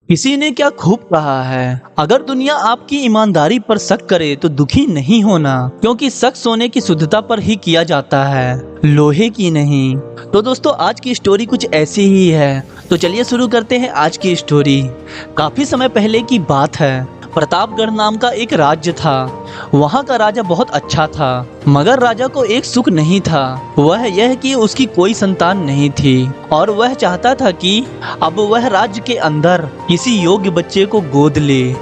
किसी ने क्या खूब कहा है, अगर दुनिया आपकी ईमानदारी पर शक करे तो दुखी नहीं होना, क्योंकि शक सोने की शुद्धता पर ही किया जाता है, लोहे की नहीं। तो दोस्तों आज की स्टोरी कुछ ऐसी ही है। तो चलिए शुरू करते हैं आज की स्टोरी। काफी समय पहले की बात है। प्रतापगढ़ नाम का एक राज्य था। वहाँ का राजा बहुत अच्छा था, मगर राजा को एक सुख नहीं था। वह यह कि उसकी कोई संतान नहीं थी और वह चाहता था कि अब वह राज्य के अंदर किसी योग्य बच्चे को गोद ले,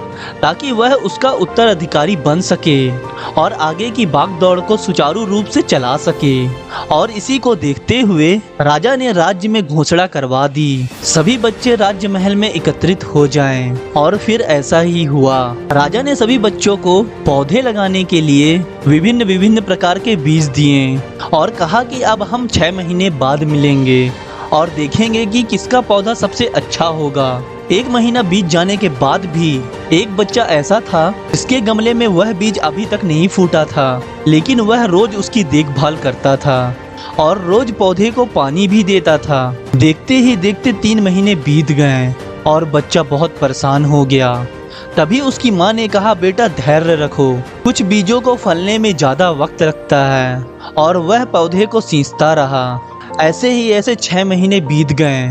ताकि वह उसका उत्तराधिकारी बन सके और आगे की भागदौड़ को सुचारू रूप से चला सके। और इसी को देखते हुए राजा ने राज्य में घोषणा करवा दी, सभी बच्चे राज्य महल में एकत्रित हो जाएं। और फिर ऐसा ही हुआ। राजा ने सभी बच्चों को पौधे लगाने के लिए विभिन्न विभिन्न प्रकार के बीज दिए और कहा कि अब हम 6 महीने बाद मिलेंगे और देखेंगे कि किसका पौधा सबसे अच्छा होगा। 1 महीना बीत जाने के बाद भी एक बच्चा ऐसा था जिसके गमले में वह बीज अभी तक नहीं फूटा था, लेकिन वह रोज उसकी देखभाल करता था और रोज पौधे को पानी भी देता था। देखते ही देखते 3 महीने बीत गए और बच्चा बहुत परेशान हो गया। तभी उसकी माँ ने कहा, बेटा धैर्य रखो, कुछ बीजों को फलने में ज्यादा वक्त लगता है। और वह पौधे को सींचता रहा। ऐसे ही ऐसे 6 महीने बीत गए।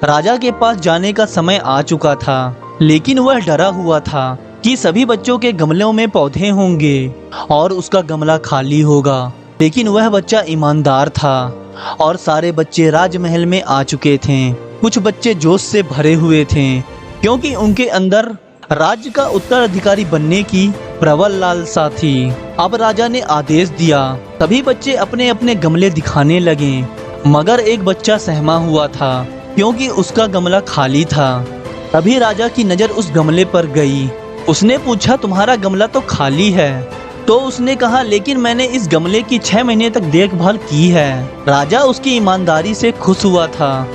राजा के पास जाने का समय आ चुका था, लेकिन वह डरा हुआ था कि सभी बच्चों के गमलों में पौधे होंगे और उसका गमला खाली होगा। लेकिन वह बच्चा ईमानदार था और सारे बच्चे राजमहल में आ चुके थे। कुछ बच्चे जोश से भरे हुए थे, क्योंकि उनके अंदर राज्य का उत्तराधिकारी बनने की प्रबल लालसा थी। अब राजा ने आदेश दिया, सभी बच्चे अपने अपने गमले दिखाने लगे, मगर एक बच्चा सहमा हुआ था, क्योंकि उसका गमला खाली था। तभी राजा की नज़र उस गमले पर गई। उसने पूछा, तुम्हारा गमला तो खाली है। तो उसने कहा, लेकिन मैंने इस गमले की 6 महीने तक देखभाल की है। राजा उसकी ईमानदारी से खुश हुआ था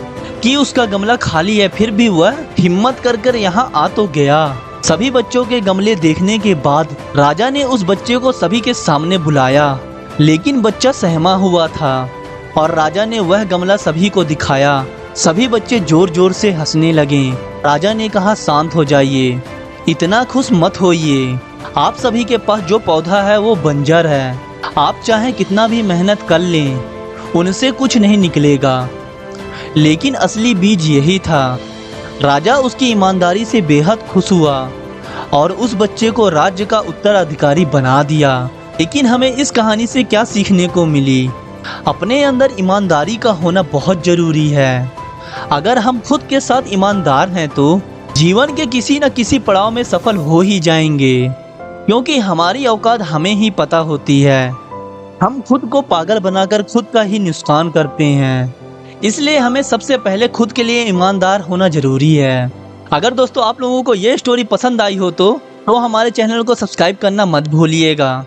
कि उसका गमला खाली है, फिर भी वह हिम्मत कर यहाँ आ तो गया। सभी बच्चों के गमले देखने के बाद राजा ने उस बच्चे को सभी के सामने बुलाया, लेकिन बच्चा सहमा हुआ था और राजा ने वह गमला सभी को दिखाया। सभी बच्चे जोर जोर से हंसने लगे। राजा ने कहा, शांत हो जाइए, इतना खुश मत होइए। आप सभी के पास जो पौधा है वो बंजर है। आप चाहे कितना भी मेहनत कर लें, उनसे कुछ नहीं निकलेगा। लेकिन असली बीज यही था। राजा उसकी ईमानदारी से बेहद खुश हुआ और उस बच्चे को राज्य का उत्तराधिकारी बना दिया। लेकिन हमें इस कहानी से क्या सीखने को मिली? अपने अंदर ईमानदारी का होना बहुत जरूरी है। अगर हम खुद के साथ ईमानदार हैं तो जीवन के किसी न किसी पड़ाव में सफल हो ही जाएंगे, क्योंकि हमारी औकात हमें ही पता होती है। हम खुद को पागल बनाकर खुद का ही नुकसान करते हैं। इसलिए हमें सबसे पहले खुद के लिए ईमानदार होना जरूरी है। अगर दोस्तों आप लोगों को ये स्टोरी पसंद आई हो तो हमारे चैनल को सब्सक्राइब करना मत भूलिएगा।